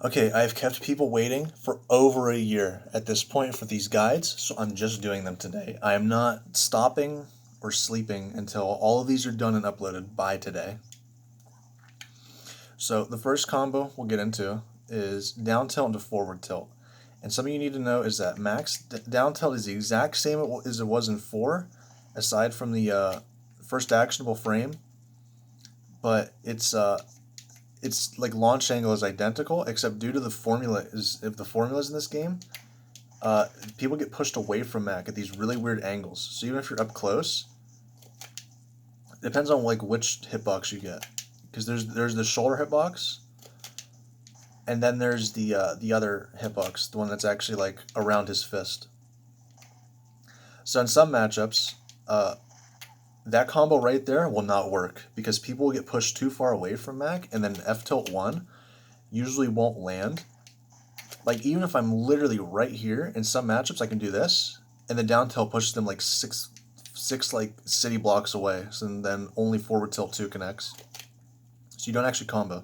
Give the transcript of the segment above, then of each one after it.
Okay, I've kept people waiting for over a year at this point for these guides, so I'm just doing them today. I am not stopping or sleeping until all of these are done and uploaded by today. So the first combo we'll get into is down tilt into forward tilt. And something you need to know is that max down tilt is the exact same as it was in 4, aside from the first actionable frame, but it's like launch angle is identical, except due to the formula is if the formulas in this game, people get pushed away from Mac at these really weird angles. So even if you're up close, it depends on like which hitbox you get, because there's the shoulder hitbox, and then there's the other hitbox, the one that's actually like around his fist. So in some matchups, that combo right there will not work because people will get pushed too far away from Mac, and then F tilt 1 usually won't land. Like, even if I'm literally right here, in some matchups I can do this, and the down tilt pushes them like six like city blocks away, so then only forward tilt 2 connects. So you don't actually combo.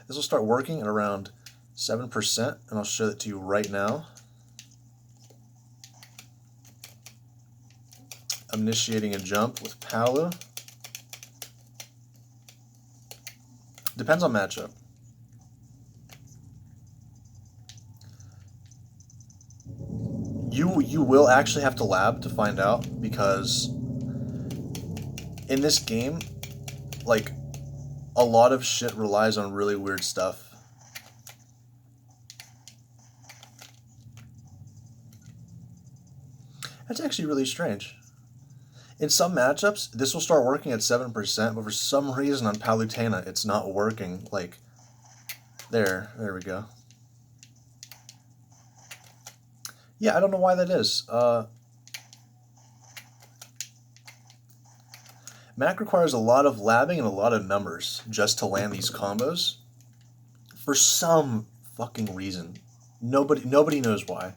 This will start working at around 7%, and I'll show that to you right now. I'm initiating a jump with Palu. Depends on matchup. You will actually have to lab to find out, because in this game, like, a lot of shit relies on really weird stuff. That's actually really strange. In some matchups, this will start working at 7%, but for some reason on Palutena, it's not working. Like, there we go. Yeah, I don't know why that is. Mac requires a lot of labbing and a lot of numbers just to land these combos. For some fucking reason. Nobody knows why.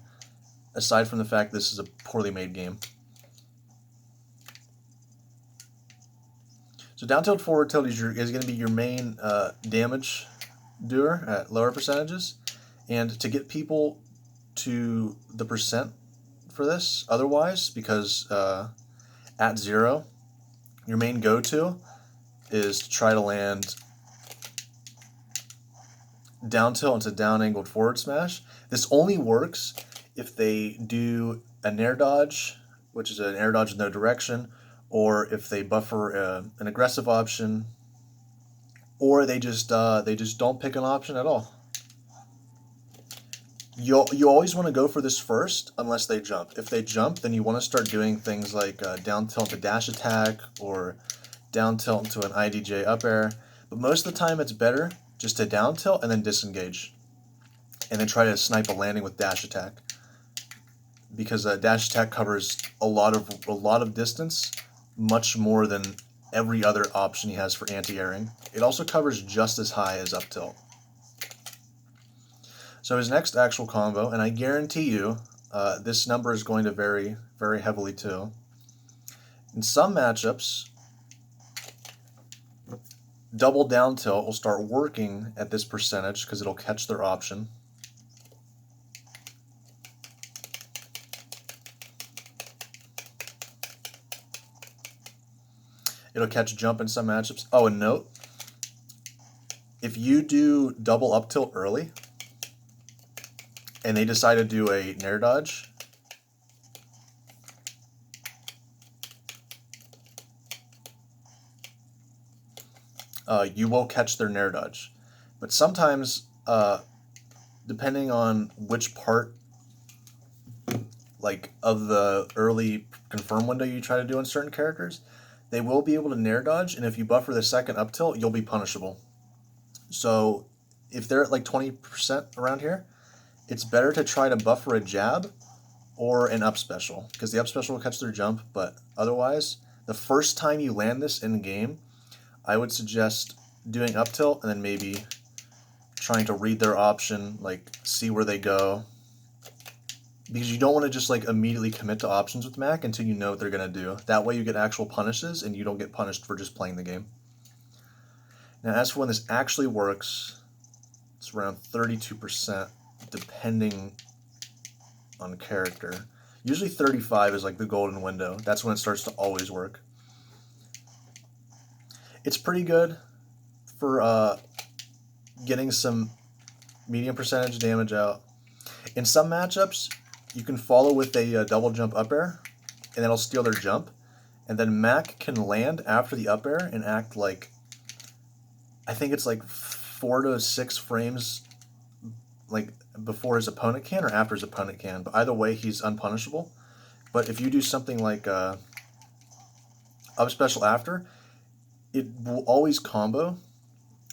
Aside from the fact this is a poorly made game. So down tilt, forward tilt is going to be your main damage doer at lower percentages. And to get people to the percent for this otherwise, because at 0, your main go-to is to try to land down tilt into down angled forward smash. This only works if they do an air dodge, which is an air dodge in no direction, or if they buffer an aggressive option, or they just don't pick an option at all. You always want to go for this first unless they jump. If they jump, then you want to start doing things like down tilt to dash attack or down tilt into an IDJ up air. But most of the time it's better just to down tilt and then disengage, and then try to snipe a landing with dash attack, because dash attack covers a lot of distance, much more than every other option he has for anti-airing. It also covers just as high as up tilt. So his next actual combo, and I guarantee you this number is going to vary very heavily too. In some matchups, double down tilt will start working at this percentage because it'll catch their option. It'll catch jump in some matchups. Oh, and note, if you do double up tilt early and they decide to do a nair dodge, you will catch their nair dodge. But sometimes, depending on which part like of the early confirm window you try to do on certain characters, they will be able to nair dodge, and if you buffer the second up tilt, you'll be punishable. So if they're at like 20% around here, it's better to try to buffer a jab or an up special, because the up special will catch their jump, but otherwise, the first time you land this in game, I would suggest doing up tilt and then maybe trying to read their option, like see where they go, because you don't want to just like immediately commit to options with Mac until you know what they're going to do. That way you get actual punishes and you don't get punished for just playing the game. Now as for when this actually works, It's around 32% depending on character. Usually 35 is like the golden window. That's when it starts to always work. It's pretty good for getting some medium percentage damage out. In some matchups, you can follow with a double jump up air, and that'll steal their jump. And then Mac can land after the up air and act like, I think it's like 4 to 6 frames like before his opponent can or after his opponent can. But either way, he's unpunishable. But if you do something like up special after, it will always combo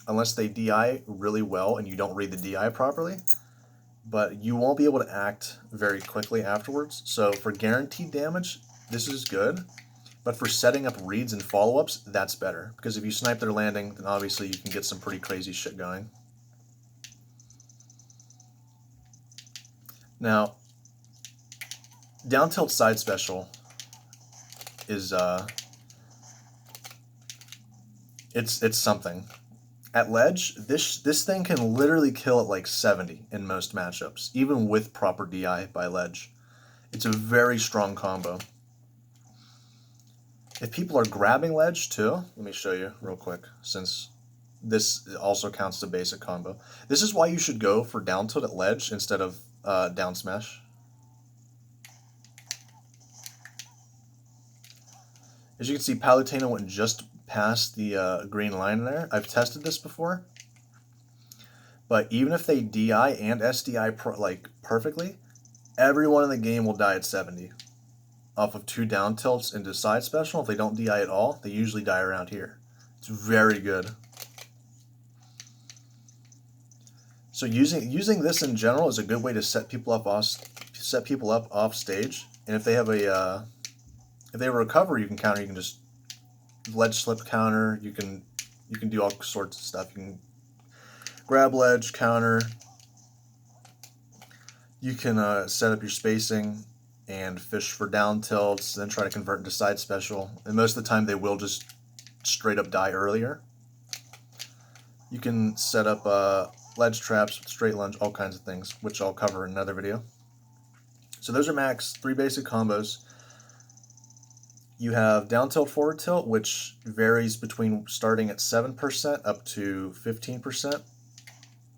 unless they DI really well and you don't read the DI properly. But you won't be able to act very quickly afterwards. So for guaranteed damage, this is good. But for setting up reads and follow-ups, that's better. Because if you snipe their landing, then obviously you can get some pretty crazy shit going. Now, down tilt side special is it's something. At ledge, this thing can literally kill at like 70 in most matchups, even with proper DI by ledge. It's a very strong combo. If people are grabbing ledge too, let me show you real quick, since this also counts as a basic combo. This is why you should go for down tilt at ledge instead of down smash. As you can see, Palutena went just past the green line there. I've tested this before, but even if they DI and SDI like perfectly, everyone in the game will die at 70 off of 2 down tilts into side special. If they don't DI at all, they usually die around here. It's very good. So using this in general is a good way to set people up off stage. And if they have a recovery you can counter, you can just ledge slip counter. You can do all sorts of stuff. You can grab ledge counter. You can set up your spacing and fish for down tilts, then try to convert into side special. And most of the time they will just straight up die earlier. You can set up ledge traps, straight lunge, all kinds of things, which I'll cover in another video. So those are Mac's 3 basic combos. You have down tilt, forward tilt, which varies between starting at 7% up to 15%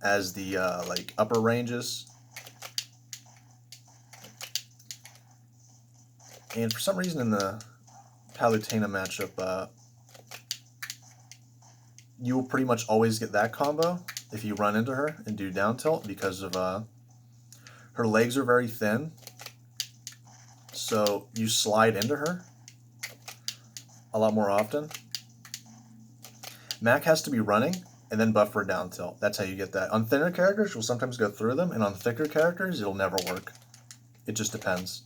as the like upper ranges. And for some reason in the Palutena matchup, you will pretty much always get that combo if you run into her and do down tilt, because of her legs are very thin. So you slide into her a lot more often. Mac has to be running and then buff for down tilt. That's how you get that. On thinner characters, you'll sometimes go through them, and on thicker characters, it'll never work. It just depends.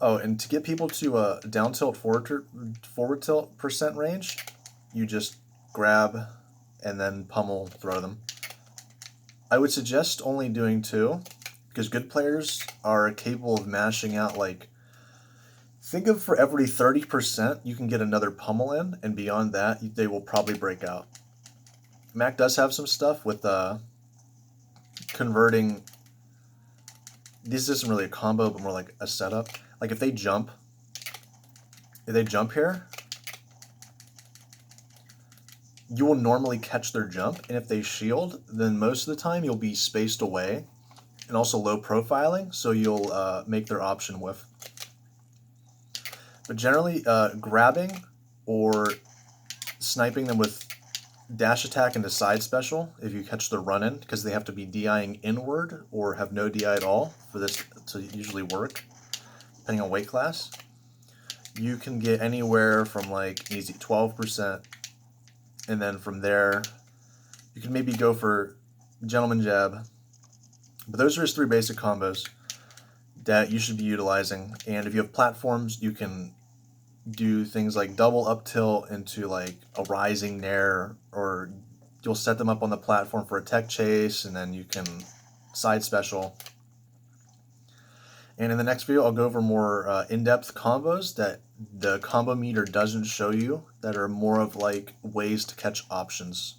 Oh, and to get people to down tilt, forward tilt percent range, you just grab and then pummel throw them. I would suggest only doing 2, because good players are capable of mashing out like, think of for every 30% you can get another pummel in, and beyond that they will probably break out. Mac does have some stuff with converting. This isn't really a combo, but more like a setup. Like if they jump here, you will normally catch their jump, and if they shield, then most of the time you'll be spaced away, and also low profiling, so you'll make their option whiff. But generally, grabbing or sniping them with dash attack into side special, if you catch the run-in, because they have to be DIing inward or have no DI at all for this to usually work, depending on weight class, you can get anywhere from like easy 12%, and then from there, you can maybe go for gentleman jab. But those are his 3 basic combos that you should be utilizing. And if you have platforms, you can do things like double up tilt into like a rising nair, or you'll set them up on the platform for a tech chase, and then you can side special. And in the next video, I'll go over more in-depth combos that the combo meter doesn't show you that are more of like ways to catch options.